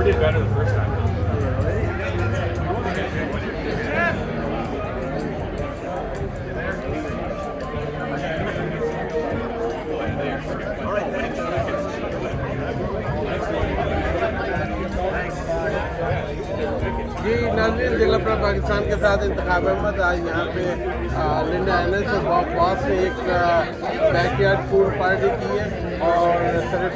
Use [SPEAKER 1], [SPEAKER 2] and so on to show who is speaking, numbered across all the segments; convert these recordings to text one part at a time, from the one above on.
[SPEAKER 1] We did better the first time.
[SPEAKER 2] जी नाज़रीन, दिल अपना पाकिस्तान के साथ इंतखाब अहमद आज यहाँ पे लिंडा एनएस और बॉब बॉस ने एक बैकयार्ड पूल पार्टी की है और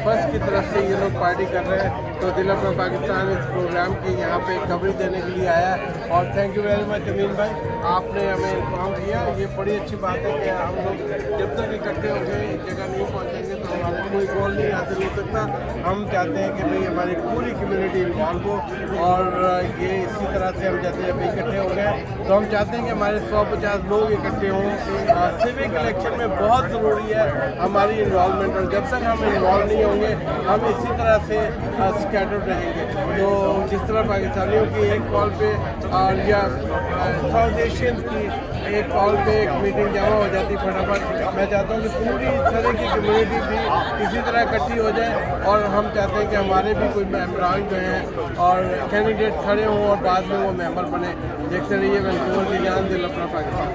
[SPEAKER 2] फर्स्ट की तरफ से ये लोग पार्टी कर रहे हैं। तो दिल अपना पाकिस्तान इस प्रोग्राम की यहाँ पे कवरेज देने के लिए आया है और थैंक यू वेरी मच अमीन भाई, आपने हमें इन्फॉर्म किया। ये बड़ी अच्छी बात है कि हम लोग जब तक इकट्ठे हो गए एक जगह नहीं पहुँचेंगे तो हमारा कोई गोल नहीं हासिल हो सकता। हम चाहते हैं कि भाई हमारी पूरी कम्युनिटी इन्वॉल्व हो और ये इसी तरह से हम जैसे जब इकट्ठे हो गए तो हम चाहते हैं कि हमारे 150 लोग इकट्ठे हों। सिविक इलेक्शन में बहुत ज़रूरी है हमारी इन्वॉल्वमेंट और जब तक हम इन्वॉल्व नहीं होंगे हम इसी तरह से स्कैटर्ड रहेंगे। तो जिस तरह पाकिस्तानियों की एक कॉल पे या साउथ एशियन की एक कॉल पे एक मीटिंग जमा हो जाती फटाफट, मैं चाहता हूँ कि पूरी तरह की कम्युनिटी भी इसी तरह इकट्ठी हो जाए और हम चाहते हैं कि हमारे भी कोई मेम्बरान जो हैं और कैंडिडेट खड़े हों और बाद में वो मेंबर बने। देखते रहिए वैंकूवर की जान, दिल अपना पाकिस्तान।